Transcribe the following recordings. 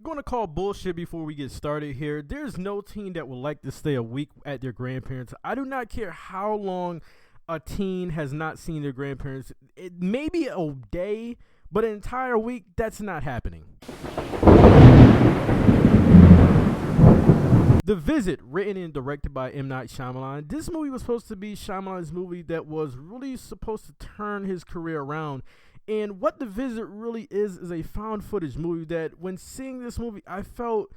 Going to call bullshit before we get started here. There's no teen that would like to stay a week at their grandparents. I do not care how long a teen has not seen their grandparents. It may be a day, but an entire week, that's not happening. The Visit, written and directed by M. Night Shyamalan. This movie was supposed to be Shyamalan's movie that was really supposed to turn his career around. And what The Visit really is a found footage movie that when seeing this movie, I felt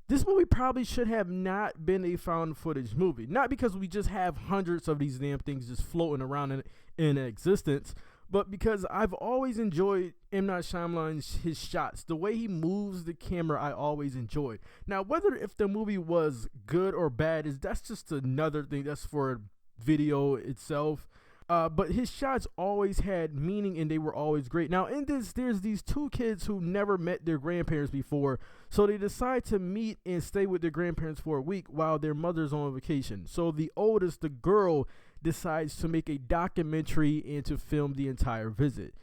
this movie probably should have not been a found footage movie. Not because we just have hundreds of these damn things just floating around in existence, but because I've always enjoyed M. Night Shyamalan's his shots. The way he moves the camera, I always enjoyed. Now, whether if the movie was good or bad, that's just another thing. That's for video itself. But his shots always had meaning and they were always great. Now, in this, there's these two kids who never met their grandparents before. So they decide to meet and stay with their grandparents for a week while their mother's on vacation. So the oldest, the girl, decides to make a documentary and to film the entire visit.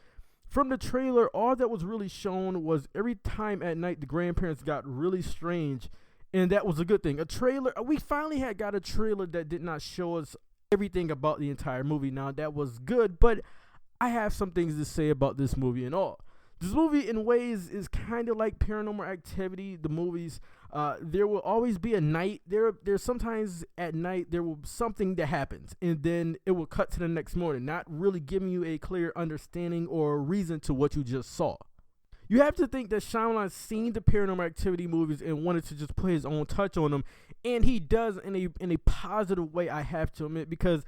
From the trailer, all that was really shown was every time at night the grandparents got really strange. And that was a good thing. A trailer, we finally got a trailer that did not show us everything about the entire movie. Now that was good, but I have some things to say about this movie and all. This movie in ways is kind of like Paranormal Activity, the movies. There will always be a night. There's sometimes at night there will something that happens and then it will cut to the next morning, not really giving you a clear understanding or reason to what you just saw. You have to think that Shyamalan seen the Paranormal Activity movies and wanted to just put his own touch on them, and he does in a positive way, I have to admit, because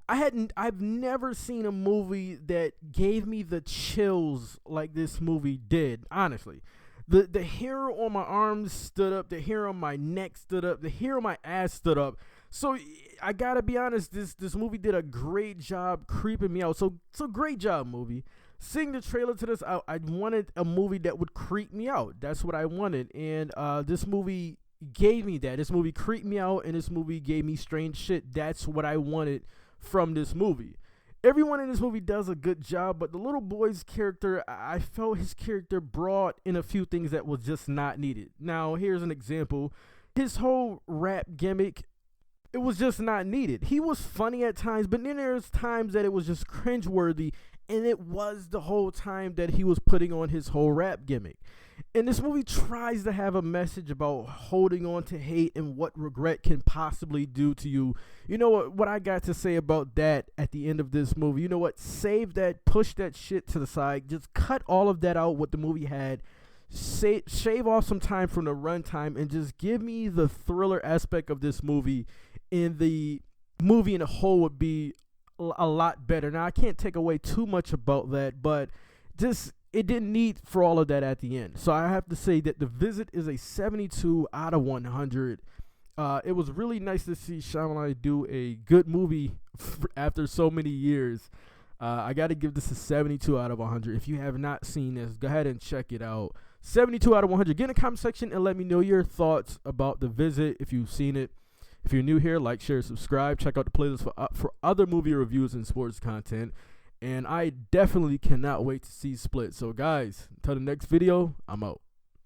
I've never seen a movie that gave me the chills like this movie did, honestly. The hair on my arms stood up, the hair on my neck stood up, the hair on my ass stood up. So I gotta be honest, this movie did a great job creeping me out. So great job, movie. Seeing the trailer to this, I wanted a movie that would creep me out. That's what I wanted. And this movie gave me that. This movie creeped me out, and this movie gave me strange shit. That's what I wanted from this movie. Everyone in this movie does a good job, but the little boy's character, I felt his character brought in a few things that was just not needed. Now, here's an example. His whole rap gimmick, it was just not needed. He was funny at times, but then there's times that it was just cringeworthy. And it was the whole time that he was putting on his whole rap gimmick. And this movie tries to have a message about holding on to hate and what regret can possibly do to you. You know what I got to say about that at the end of this movie? You know what? Save that, push that shit to the side. Just cut all of that out, what the movie had. Shave off some time from the runtime and just give me the thriller aspect of this movie. And the movie in a whole would be a lot better. Now, I can't take away too much about that, but just it didn't need for all of that at the end. So I have to say that The Visit is a 72 out of 100. It was really nice to see Shyamalan do a good movie after so many years. I got to give this a 72 out of 100. If you have not seen this, go ahead and check it out. 72 out of 100. Get in the comment section and let me know your thoughts about The Visit if you've seen it. If you're new here, like, share, subscribe. Check out the playlist for other movie reviews and sports content. And I definitely cannot wait to see Split. So, guys, until the next video, I'm out.